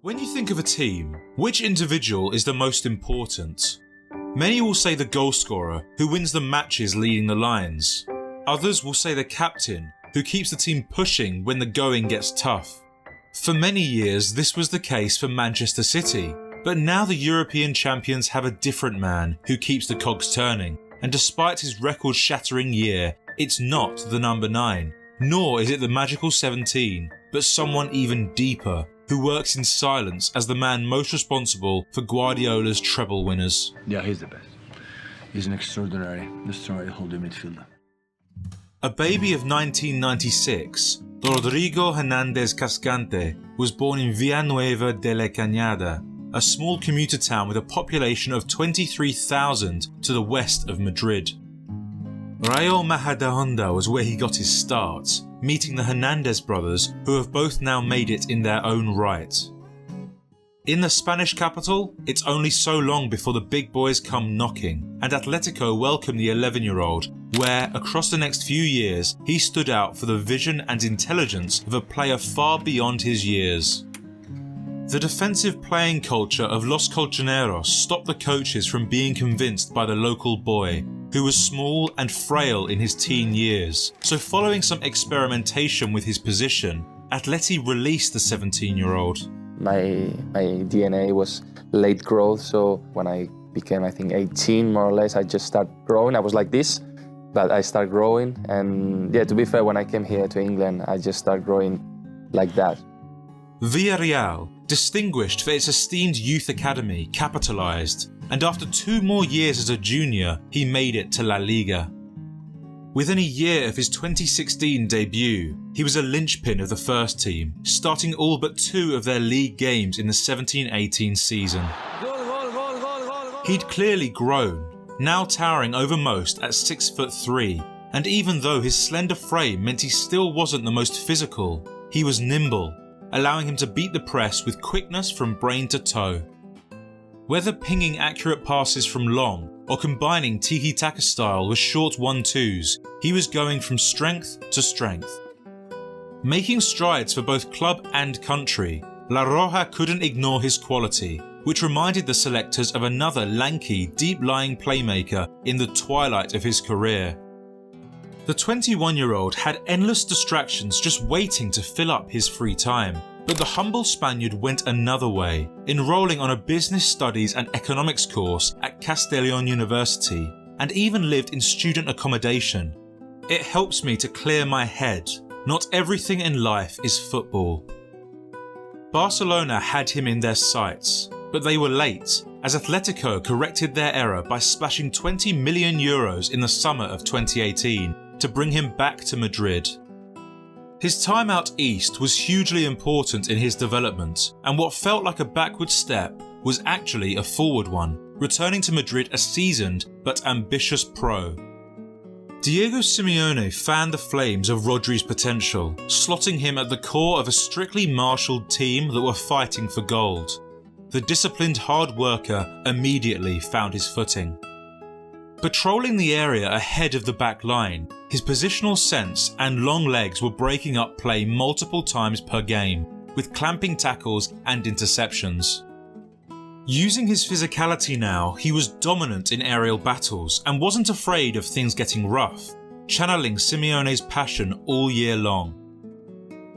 When you think of a team, which individual is the most important? Many will say the goalscorer, who wins the matches leading the lines. Others will say the captain, who keeps the team pushing when the going gets tough. For many years, this was the case for Manchester City, but now the European champions have a different man who keeps the cogs turning, and despite his record-shattering year, it's not the number 9, nor is it the magical 17, but someone even deeper, who works in silence as the man most responsible for Guardiola's treble winners. Yeah, he's the best. He's an extraordinary holding midfielder. A baby of 1996, Rodrigo Hernández Cascante was born in Villanueva de la Cañada, a small commuter town with a population of 23,000 to the west of Madrid. Rayo Majadahonda was where he got his start, meeting the Hernandez brothers, who have both now made it in their own right. In the Spanish capital, it's only so long before the big boys come knocking, and Atletico welcomed the 11-year-old, where, across the next few years, he stood out for the vision and intelligence of a player far beyond his years. The defensive playing culture of Los Colchoneros stopped the coaches from being convinced by the local boy, who was small and frail in his teen years. So following some experimentation with his position, Atleti released the 17-year-old. My DNA was late growth, so when I became, I think, 18 more or less, I just started growing. I was like this, but I started growing. And yeah, to be fair, when I came here to England, I just started growing like that. Villarreal, distinguished for its esteemed youth academy, capitalised, and after 2 more years as a junior, he made it to La Liga. Within a year of his 2016 debut, he was a linchpin of the first team, starting all but 2 of their league games in the 17-18 season. He'd clearly grown, now towering over most at 6'3", and even though his slender frame meant he still wasn't the most physical, he was nimble, allowing him to beat the press with quickness from brain to toe. Whether pinging accurate passes from long or combining tiki-taka style with short 1-2s, he was going from strength to strength. Making strides for both club and country, La Roja couldn't ignore his quality, which reminded the selectors of another lanky, deep-lying playmaker in the twilight of his career. The 21-year-old had endless distractions just waiting to fill up his free time, but the humble Spaniard went another way, enrolling on a business studies and economics course at Castellón University, and even lived in student accommodation. It helps me to clear my head. Not everything in life is football. Barcelona had him in their sights, but they were late, as Atletico corrected their error by splashing €20 million in the summer of 2018 to bring him back to Madrid. His time out east was hugely important in his development, and what felt like a backward step was actually a forward one, returning to Madrid a seasoned but ambitious pro. Diego Simeone fanned the flames of Rodri's potential, slotting him at the core of a strictly marshalled team that were fighting for gold. The disciplined hard worker immediately found his footing. Patrolling the area ahead of the back line, his positional sense and long legs were breaking up play multiple times per game, with clamping tackles and interceptions. Using his physicality now, he was dominant in aerial battles and wasn't afraid of things getting rough, channeling Simeone's passion all year long.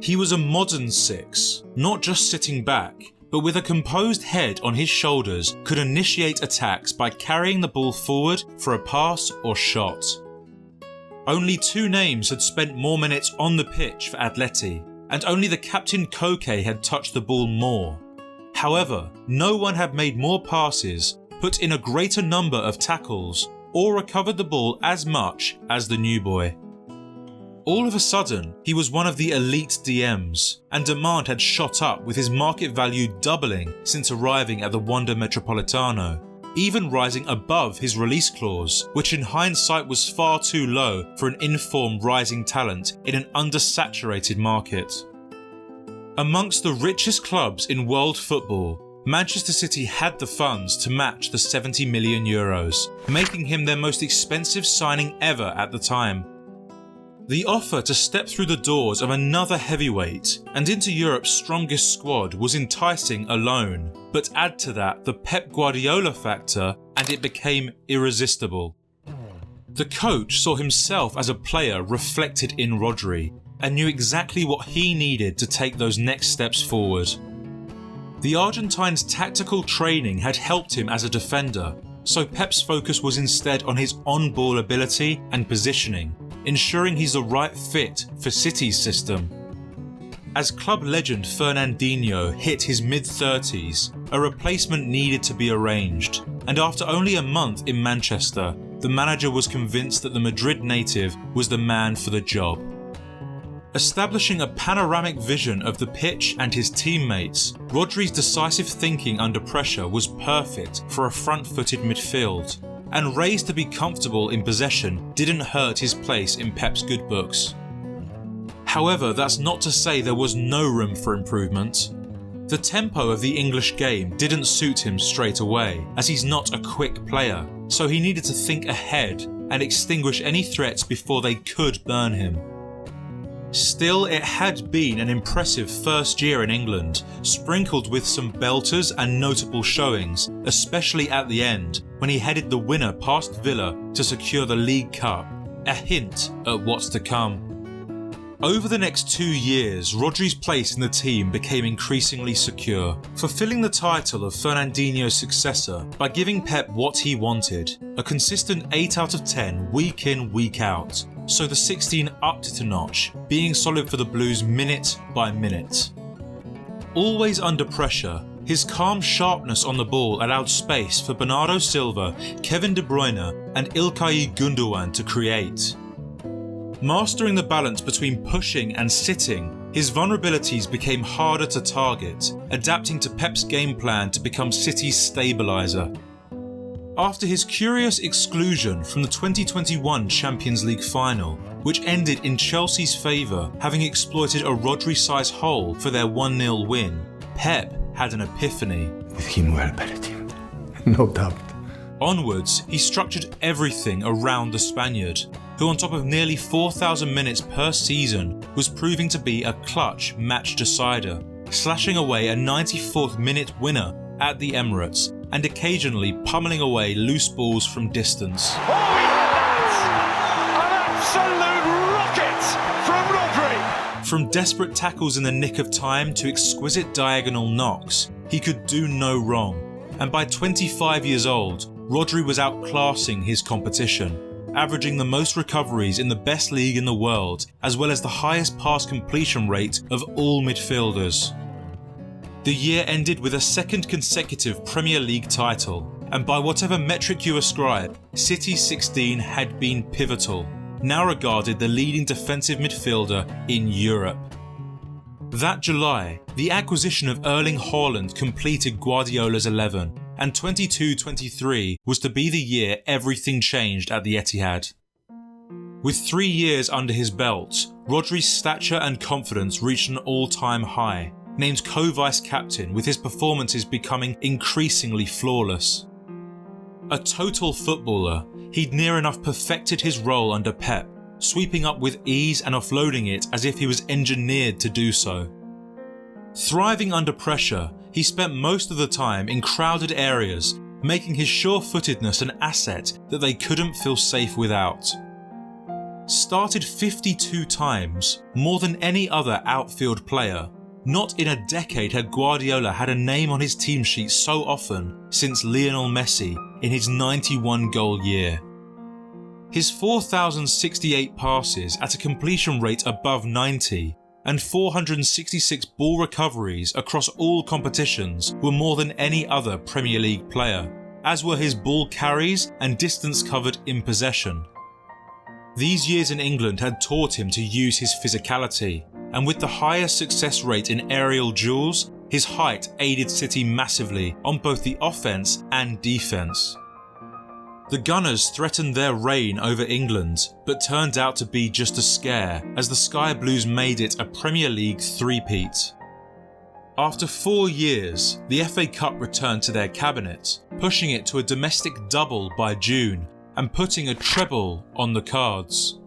He was a modern 6, not just sitting back, but with a composed head on his shoulders could initiate attacks by carrying the ball forward for a pass or shot. Only 2 names had spent more minutes on the pitch for Atleti, and only the captain Koke had touched the ball more. However, no one had made more passes, put in a greater number of tackles, or recovered the ball as much as the new boy. All of a sudden, he was one of the elite DMs, and demand had shot up with his market value doubling since arriving at the Wanda Metropolitano, even rising above his release clause, which in hindsight was far too low for an informed rising talent in an undersaturated market. Amongst the richest clubs in world football, Manchester City had the funds to match the €70 million, making him their most expensive signing ever at the time. The offer to step through the doors of another heavyweight and into Europe's strongest squad was enticing alone, but add to that the Pep Guardiola factor and it became irresistible. The coach saw himself as a player reflected in Rodri and knew exactly what he needed to take those next steps forward. The Argentine's tactical training had helped him as a defender, so Pep's focus was instead on his on-ball ability and positioning, ensuring he's the right fit for City's system. As club legend Fernandinho hit his mid-30s, a replacement needed to be arranged, and after only a month in Manchester, the manager was convinced that the Madrid native was the man for the job. Establishing a panoramic vision of the pitch and his teammates, Rodri's decisive thinking under pressure was perfect for a front-footed midfield, and raised to be comfortable in possession didn't hurt his place in Pep's good books. However, that's not to say there was no room for improvement. The tempo of the English game didn't suit him straight away, as he's not a quick player, so he needed to think ahead and extinguish any threats before they could burn him. Still, it had been an impressive first year in England, sprinkled with some belters and notable showings, especially at the end, when he headed the winner past Villa to secure the League Cup, a hint at what's to come. Over the next 2 years, Rodri's place in the team became increasingly secure, fulfilling the title of Fernandinho's successor by giving Pep what he wanted, a consistent 8 out of 10 week in, week out, so the 16 upped a notch, being solid for the Blues minute by minute. Always under pressure, his calm sharpness on the ball allowed space for Bernardo Silva, Kevin De Bruyne and Ilkay Gundogan to create. Mastering the balance between pushing and sitting, his vulnerabilities became harder to target, adapting to Pep's game plan to become City's stabiliser. After his curious exclusion from the 2021 Champions League final, which ended in Chelsea's favour, having exploited a Rodri-sized hole for their 1-0 win, Pep had an epiphany. With him we're a better team, no doubt. Onwards, he structured everything around the Spaniard, who on top of nearly 4,000 minutes per season was proving to be a clutch match decider, slashing away a 94th minute winner at the Emirates and occasionally pummeling away loose balls from distance. Oh, we had that! An absolute rocket from Rodri! From desperate tackles in the nick of time to exquisite diagonal knocks, he could do no wrong, and by 25 years old, Rodri was outclassing his competition, averaging the most recoveries in the best league in the world, as well as the highest pass completion rate of all midfielders. The year ended with a second consecutive Premier League title, and by whatever metric you ascribe, City's 16 had been pivotal, now regarded the leading defensive midfielder in Europe. That July, the acquisition of Erling Haaland completed Guardiola's 11, and 22-23 was to be the year everything changed at the Etihad. With 3 years under his belt, Rodri's stature and confidence reached an all-time high, named co-vice captain with his performances becoming increasingly flawless. A total footballer, he'd near enough perfected his role under Pep, sweeping up with ease and offloading it as if he was engineered to do so. Thriving under pressure, he spent most of the time in crowded areas, making his sure-footedness an asset that they couldn't feel safe without. Started 52 times, more than any other outfield player, not in a decade had Guardiola had a name on his team sheet so often since Lionel Messi in his 91-goal year. His 4,068 passes at a completion rate above 90 and 466 ball recoveries across all competitions were more than any other Premier League player, as were his ball carries and distance covered in possession. These years in England had taught him to use his physicality, and with the highest success rate in aerial duels, his height aided City massively on both the offence and defence. The Gunners threatened their reign over England, but turned out to be just a scare as the Sky Blues made it a Premier League three-peat. After 4 years, the FA Cup returned to their cabinet, pushing it to a domestic double by June and putting a treble on the cards.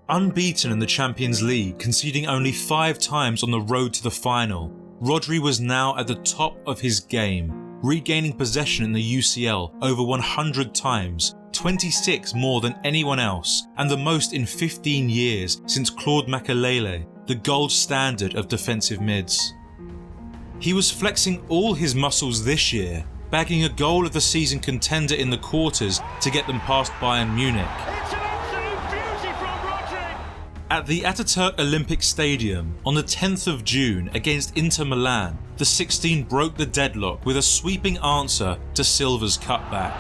Unbeaten in the Champions League, conceding only 5 times on the road to the final, Rodri was now at the top of his game, regaining possession in the UCL over 100 times, 26 more than anyone else, and the most in 15 years since Claude Makelele, the gold standard of defensive mids. He was flexing all his muscles this year, bagging a goal of the season contender in the quarters to get them past Bayern Munich. It's an absolute beauty from Rodri. At the Ataturk Olympic Stadium on the 10th of June against Inter Milan, the 16 broke the deadlock with a sweeping answer to Silva's cutback.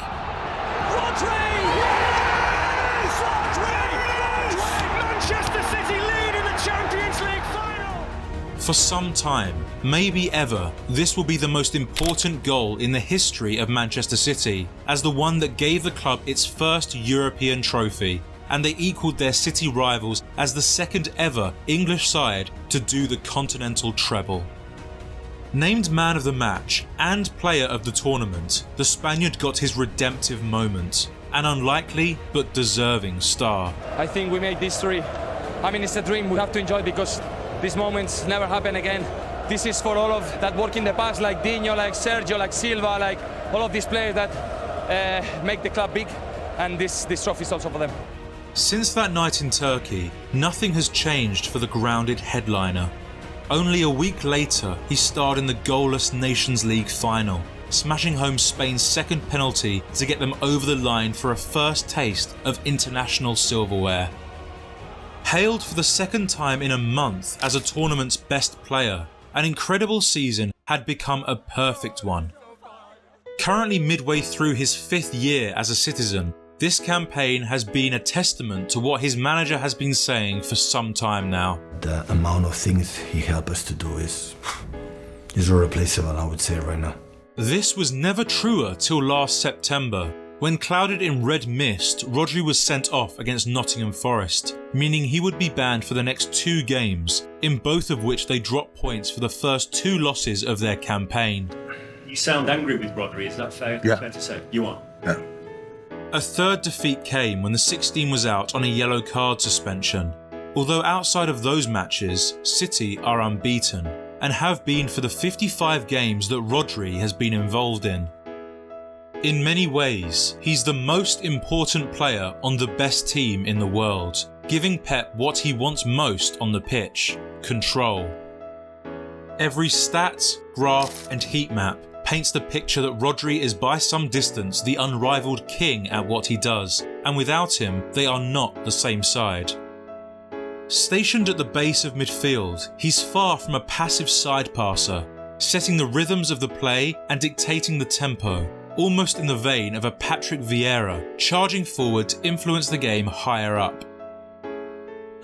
Rodri! Yes! Rodri! Manchester City lead in the Champions League final. For some time, maybe ever, this will be the most important goal in the history of Manchester City, as the one that gave the club its first European trophy, and they equalled their City rivals as the second ever English side to do the Continental Treble. Named man of the match and player of the tournament, the Spaniard got his redemptive moment, an unlikely but deserving star. I think we made history. I mean, it's a dream we have to enjoy because these moments never happen again. This is for all of that work in the past, like Dino, like Sergio, like Silva, like all of these players that make the club big, and this trophy is also for them. Since that night in Turkey, nothing has changed for the grounded headliner. Only a week later, he starred in the goalless Nations League final, smashing home Spain's second penalty to get them over the line for a first taste of international silverware. Hailed for the second time in a month as a tournament's best player, an incredible season had become a perfect one. Currently midway through his 5th year as a Citizen, this campaign has been a testament to what his manager has been saying for some time now. The amount of things he helped us to do is irreplaceable, I would say right now. This was never truer till last September, when clouded in red mist, Rodri was sent off against Nottingham Forest, meaning he would be banned for the next 2 games, in both of which they dropped points for the first 2 losses of their campaign. You sound angry with Rodri, is that fair, fair to say? You are? Yeah. A third defeat came when the 16 was out on a yellow card suspension. Although outside of those matches, City are unbeaten, and have been for the 55 games that Rodri has been involved in. In many ways, he's the most important player on the best team in the world, giving Pep what he wants most on the pitch: control. Every stat, graph and heat map paints the picture that Rodri is by some distance the unrivaled king at what he does, and without him, they are not the same side. Stationed at the base of midfield, he's far from a passive side passer, setting the rhythms of the play and dictating the tempo, almost in the vein of a Patrick Vieira, charging forward to influence the game higher up.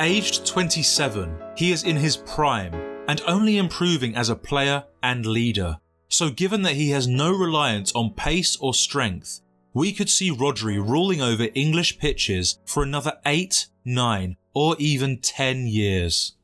Aged 27, he is in his prime, and only improving as a player and leader. So given that he has no reliance on pace or strength, we could see Rodri ruling over English pitches for another 8, 9 or even 10 years.